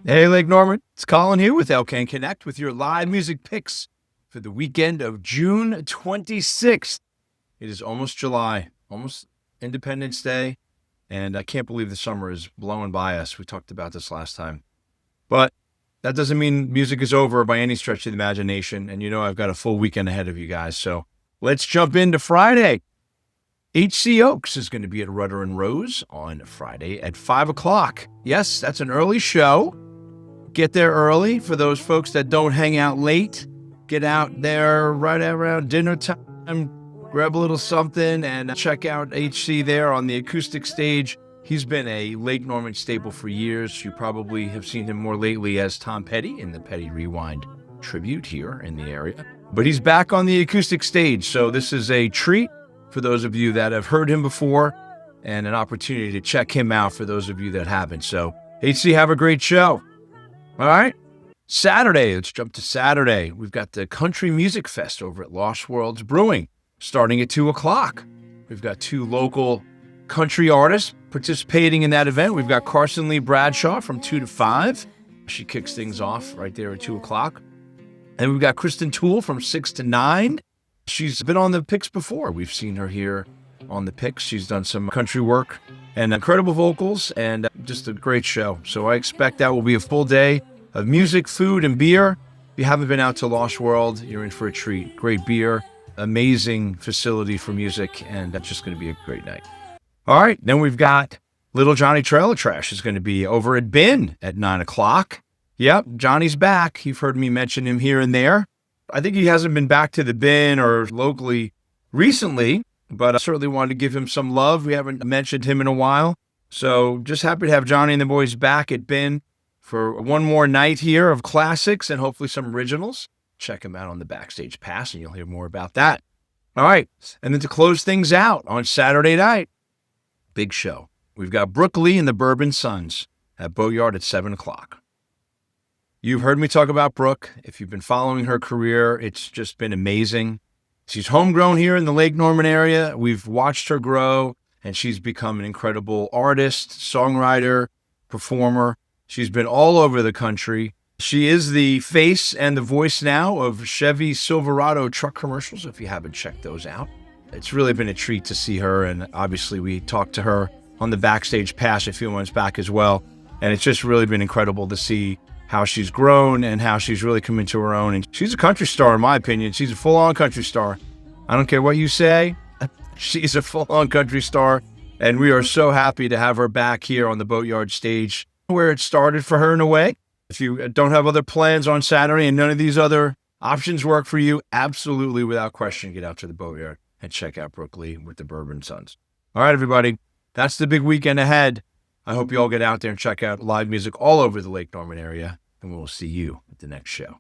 Hey, Lake Norman, it's Colin here with LKN Connect with your live music picks for the weekend of June 26th. It is almost July, almost Independence Day, and I can't believe the summer is blowing by us. We talked about this last time. But that doesn't mean music is over by any stretch of the imagination, and you know I've got a full weekend ahead of you guys. So let's jump into Friday. H.C. Oaks is going to be at Rudder and Rose on Friday at 5 o'clock. Yes, that's an early show. Get there early for those folks that don't hang out late. Get out there right around dinner time, grab a little something, and check out HC there on the acoustic stage. He's been a Lake Norman staple for years. You probably have seen him more lately as Tom Petty in the Petty Rewind tribute here in the area. But he's back on the acoustic stage, so this is a treat for those of you that have heard him before and an opportunity to check him out for those of you that haven't. So HC, have a great show. All right. Saturday, let's jump to Saturday. We've got the Country Music Fest over at Lost Worlds Brewing starting at 2 o'clock. We've got two local country artists participating in that event. We've got Carson Lee Bradshaw from 2 to 5. She kicks things off right there at 2 o'clock. And we've got Kristen Toole from 6 to 9. She's been on the picks before. We've seen her here on the picks. She's done some country work and incredible vocals and just a great show. So I expect that will be a full day of music, food, and beer. If you haven't been out to Lost World, you're in for a treat. Great beer, amazing facility for music, and that's just going to be a great night. All right, then we've got Little Johnny Trailer Trash is going to be over at Bin at 9 o'clock. Yep, Johnny's back. You've heard me mention him here and there. I think he hasn't been back to the Bin or locally recently, but I certainly wanted to give him some love. We haven't mentioned him in a while. So just happy to have Johnny and the boys back at Bin for one more night here of classics and hopefully some originals. Check him out on the Backstage Pass and you'll hear more about that. All right. And then to close things out on Saturday night, big show. We've got Brooke Lee and the Bourbon Sons at Boatyard at 7 o'clock. You've heard me talk about Brooke. If you've been following her career, it's just been amazing. She's homegrown here in the Lake Norman area. We've watched her grow, and she's become an incredible artist, songwriter, performer. She's been all over the country. She is the face and the voice now of Chevy Silverado truck commercials, if you haven't checked those out. It's really been a treat to see her, and obviously we talked to her on the Backstage Pass a few months back as well, and it's just really been incredible to see how she's grown and how she's really come into her own. And she's a country star, in my opinion. She's a full-on country star. I don't care what you say. She's a full-on country star. And we are so happy to have her back here on the Boatyard stage where it started for her in a way. If you don't have other plans on Saturday and none of these other options work for you, absolutely, without question, get out to the Boatyard and check out Brooke Lee with the Bourbon Sons. All right, everybody. That's the big weekend ahead. I hope you all get out there and check out live music all over the Lake Norman area. And we'll see you at the next show.